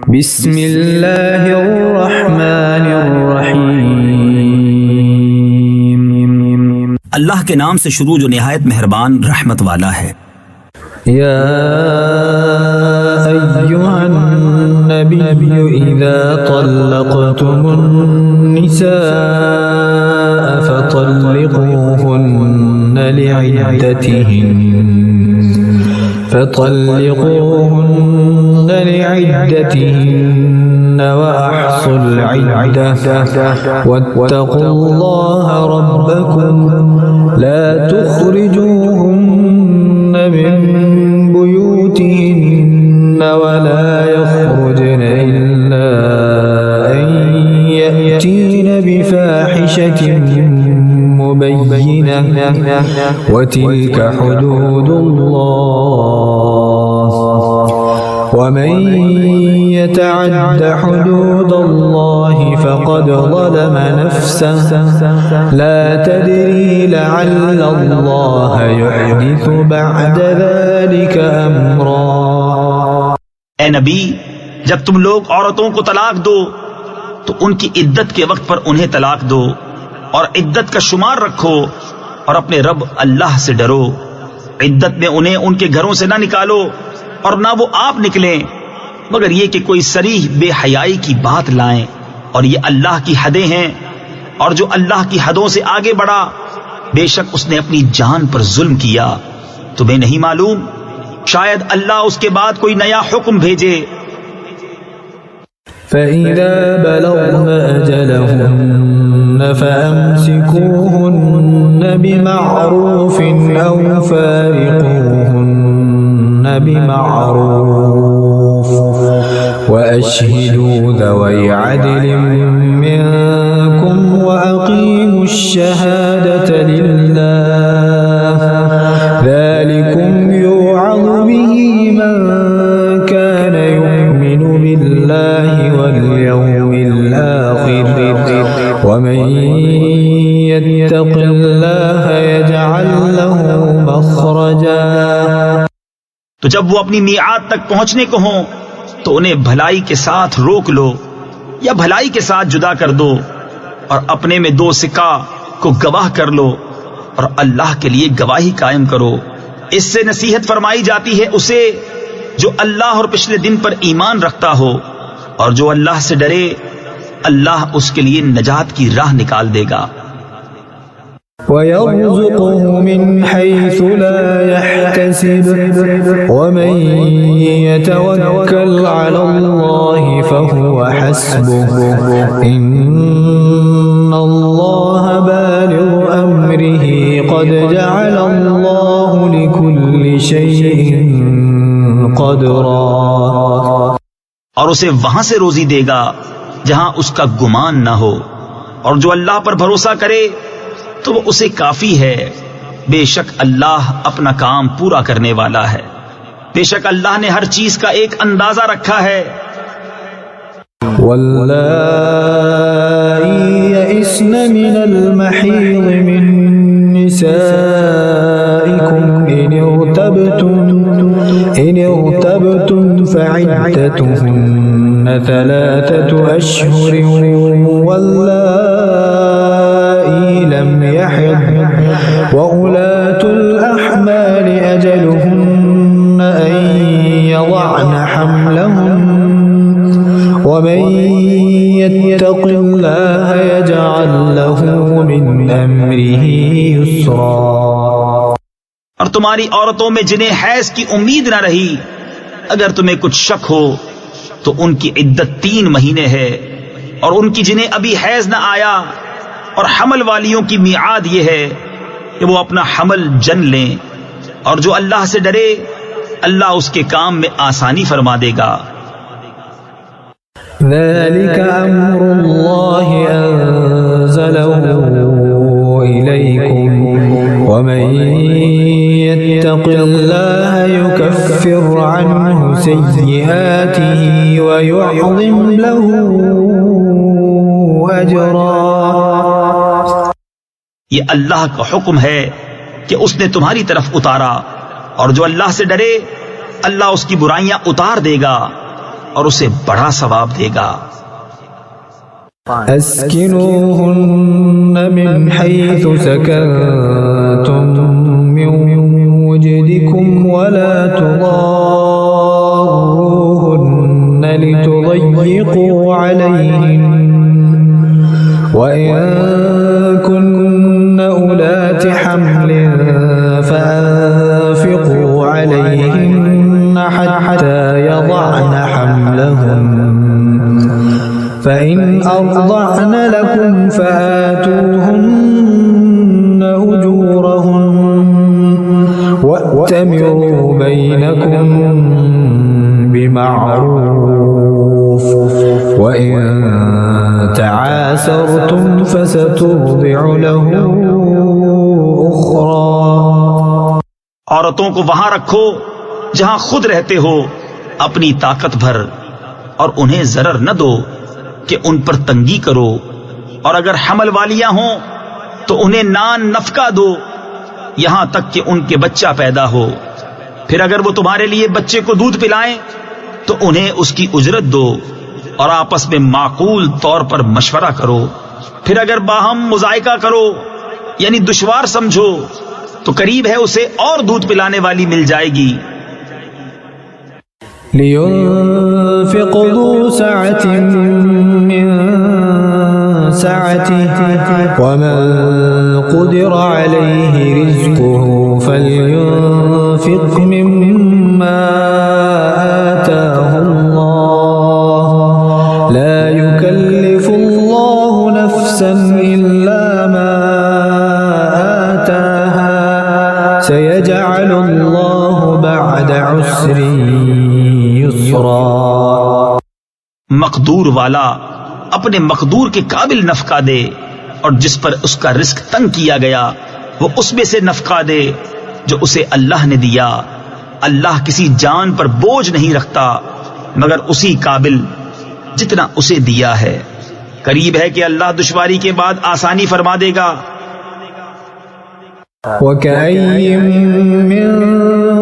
بسم اللہ الرحمن الرحیم، اللہ کے نام سے شروع جو نہایت مہربان رحمت والا ہے۔ یا ایھا النبی اذا طلقتم النساء فطلقوهن لعدتهن وأحصوا العدة واتقوا الله ربكم لا تخرجوهن من بيوتهن ولا يخرجن إلا أن يأتين بفاحشة مبينة وتلك حدود الله ومن يتعد حدود الله فقد ظلم نفسه لا تدري لعل الله يحدث بعد ذلك أمرا۔ اے نبی، جب تم لوگ عورتوں کو طلاق دو تو ان کی عدت کے وقت پر انہیں طلاق دو اور عدت کا شمار رکھو اور اپنے رب اللہ سے ڈرو۔ عدت میں انہیں ان کے گھروں سے نہ نکالو اور نہ وہ آپ نکلیں، مگر یہ کہ کوئی صریح بے حیائی کی بات لائیں، اور یہ اللہ کی حدیں ہیں، اور جو اللہ کی حدوں سے آگے بڑھا بے شک اس نے اپنی جان پر ظلم کیا۔ تمہیں نہیں معلوم شاید اللہ اس کے بعد کوئی نیا حکم بھیجے۔ فَإِذَا بَلَغْنَ أَجَلَهُنَّ فَأَمْسِكُوهُنَّ بِمَعْرُوفٍ أَوْ فَارِقُوهُنَّ بِمَعْرُوفٍ وَأَشْهِدُوا ذَوَيْ عَدْلٍ مِّنكُمْ وَأَقِيمُوا الشَّهَادَةَ لِلَّهِ ذَلِكُمْ يُوعَظُ بِهِ مَن كَانَ يُؤْمِنُ بِاللَّهِ وَالْيَوْمِ الْآخِرِ وَمَن يَتَّقِ اللَّهَ يَجْعَل لَّهُ مَخْرَجًا۔ تو جب وہ اپنی میعاد تک پہنچنے کو ہوں تو انہیں بھلائی کے ساتھ روک لو یا بھلائی کے ساتھ جدا کر دو، اور اپنے میں دو سکہ کو گواہ کر لو اور اللہ کے لیے گواہی قائم کرو۔ اس سے نصیحت فرمائی جاتی ہے اسے جو اللہ اور پچھلے دن پر ایمان رکھتا ہو، اور جو اللہ سے ڈرے اللہ اس کے لیے نجات کی راہ نکال دے گا۔ وَيَرْزُقْهُ مِنْ حَيْثُ لَا يَحْتَسِبُ وَمَنْ يَتَوَكَّلْ عَلَى اللَّهِ فَهُوَ حَسْبُهُ إِنَّ اللَّهَ بَالِغُ أَمْرِهِ قَدْ جَعَلَ اللَّهُ لِكُلِّ شَيْءٍ قَدْرًا۔ اور اسے وہاں سے روزی دے گا جہاں اس کا گمان نہ ہو، اور جو اللہ پر بھروسہ کرے تو وہ اسے کافی ہے۔ بے شک اللہ اپنا کام پورا کرنے والا ہے، بے شک اللہ نے ہر چیز کا ایک اندازہ رکھا ہے۔ واللائي يئسن من المحيض من نسائكم إن ارتبتم فعدتهن 3 أشهر واللائي لم يحضن وأولاة الأحمال أجلهن أن يضعن حملهن ومن يتق الله يجعل له من أمره يسرا۔ اور تمہاری عورتوں میں جنہیں حیض کی امید نہ رہی، اگر تمہیں کچھ شک ہو تو ان کی عدت 3 مہینے ہے، اور ان کی جنہیں ابھی حیض نہ آیا، اور حمل والیوں کی میعاد یہ ہے کہ وہ اپنا حمل جن لیں، اور جو اللہ سے ڈرے اللہ اس کے کام میں آسانی فرما دے گا۔ ذلك أمر الله أنزله إليكم ومن يتق الله يكفر عنه سيئاته ويعظم له أجرا۔ یہ اللہ کا حکم ہے کہ اس نے تمہاری طرف اتارا، اور جو اللہ سے ڈرے اللہ اس کی برائیاں اتار دے گا، اور اسے بڑا ثواب دے گا۔ اسکنوہن من حیث سکنتم من وجدکم ولا تضاروہن لتضیقوا علیہن وَإِن كُنَّ أُولَاتِ حَمْلٍ فَأَنفِقُوا عَلَيْهِنَّ حَتَّى يَضَعْنَ حَمْلَهُنَّ فَإِنْ أَرْضَعْنَ لَكُمْ فَآتُوهُنَّ أُجُورَهُنَّ وَأْتَمِرُوا بَيْنَكُمْ بِمَعْرُوفٍ وَإِن تعاسرتم فسترضع له أخرى۔ عورتوں کو وہاں رکھو جہاں خود رہتے ہو اپنی طاقت بھر، اور انہیں ضرر نہ دو کہ ان پر تنگی کرو، اور اگر حمل والیاں ہوں تو انہیں نان نفقہ دو یہاں تک کہ ان کے بچہ پیدا ہو۔ پھر اگر وہ تمہارے لیے بچے کو دودھ پلائیں تو انہیں اس کی اجرت دو، اور آپس میں معقول طور پر مشورہ کرو۔ پھر اگر باہم مذائقہ کرو یعنی دشوار سمجھو تو قریب ہے اسے اور دودھ پلانے والی مل جائے گی۔ لِيُنْفِقْ ذُو سَعَةٍ مِّن سَعَتِهِ وَمَنْ قُدِرَ عَلَيْهِ رِزْقُهُ فَلْيُنْفِقْ مِمَّا آتَاهُ اللَّهُ لَا يُكَلِّفُ اللَّهُ نَفْسًا إِلَّا مَا آتَاهَا سَيَجْعَلُ اللَّهُ بَعْدَ عُسْرٍ يُسْرًا۔ مقدور والا اپنے مقدور کے قابل نفقہ دے، اور جس پر اس کا رزق تنگ کیا گیا وہ اس میں سے نفقہ دے جو اسے اللہ نے دیا۔ اللہ کسی جان پر بوجھ نہیں رکھتا مگر اسی قابل جتنا اسے دیا ہے۔ قریب ہے کہ اللہ دشواری کے بعد آسانی فرما دے گا۔ وَكَأَيٍّ مِّن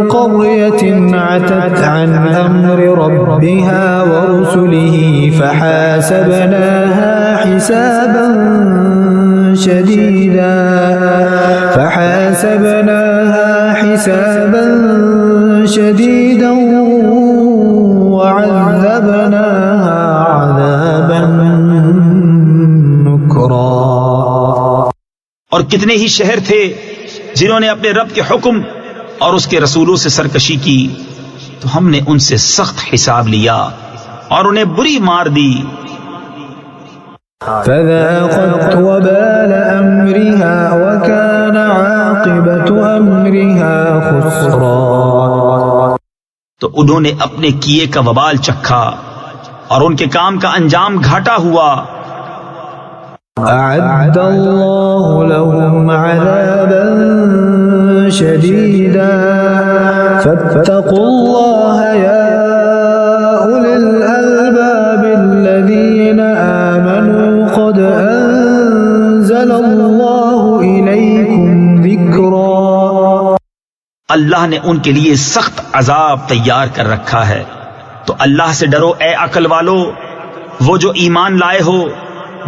قَرْيَةٍ عَتَتْ عَنْ أَمْرِ رَبِّهَا وَرُسُلِهِ فَحَاسَبْنَاهَا حِسَابًا شَدِيدًا وَعَذَّبْنَاهَا عَذَابًا نُكْرًا۔ اور کتنے ہی شہر تھے جنہوں نے اپنے رب کے حکم اور اس کے رسولوں سے سرکشی کی تو ہم نے ان سے سخت حساب لیا اور انہیں بری مار دی۔ فذاقت وبال أمرها وكان عاقبة أمرها خسرا۔ تو انہوں نے اپنے کیے کا وبال چکھا اور ان کے کام کا انجام گھاٹا ہوا۔ أعد الله لهم عذابا شديدا فاتقوا الله يا أولي الألباب الذين آمنوا قد أنزل الله إليكم ذكرا۔ اللہ نے ان کے لیے سخت عذاب تیار کر رکھا ہے، تو اللہ سے ڈرو اے عقل والو، وہ جو ایمان لائے ہو،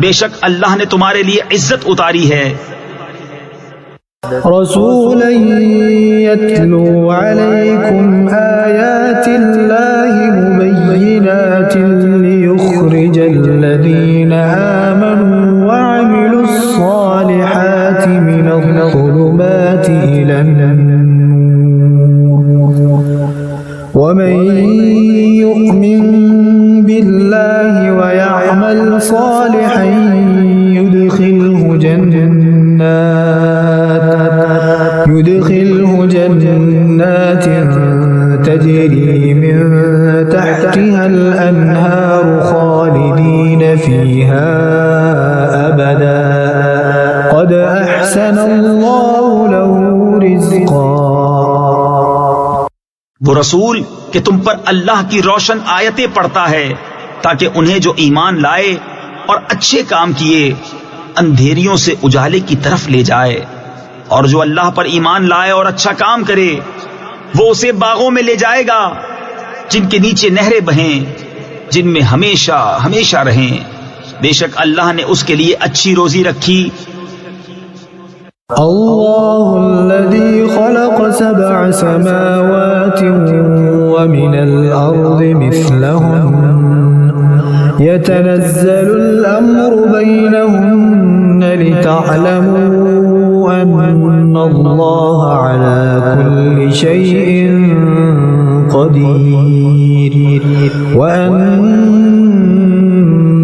بے شک اللہ نے تمہارے لیے عزت اتاری ہے۔ رسولا يتلو عليكم آيات الله مبينات ليخرج الذين آمنوا وعملوا الصالحات من الظلمات إلى النور ومن يؤمن بالله ويعمل صالحا يدخله جنات تجري من تحتها الأنهار خالدين فيها أبدا قد أحسن الله له رزقا۔ وہ رسول کہ تم پر اللہ کی روشن آیتیں پڑھتا ہے تاکہ انہیں جو ایمان لائے اور اچھے کام کیے اندھیریوں سے اجالے کی طرف لے جائے، اور جو اللہ پر ایمان لائے اور اچھا کام کرے وہ اسے باغوں میں لے جائے گا جن کے نیچے نہریں بہیں، جن میں ہمیشہ ہمیشہ رہیں، بے شک اللہ نے اس کے لیے اچھی روزی رکھی۔ الله الذي خلق 7 سماوات ومن الأرض مثلهن يتنزل الأمر بينهن لتعلموا أن الله على كل شيء قدير وأن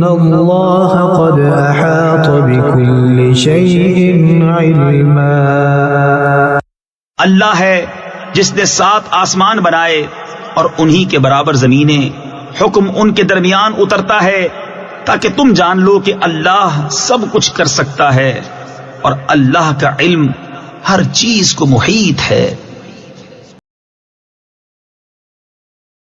الله قد أحاط بكل شيء علما۔ اللہ ہے جس نے 7 آسمان بنائے اور انہی کے برابر زمینیں، حکم ان کے درمیان اترتا ہے تاکہ تم جان لو کہ اللہ سب کچھ کر سکتا ہے، اور اللہ کا علم ہر چیز کو محیط ہے۔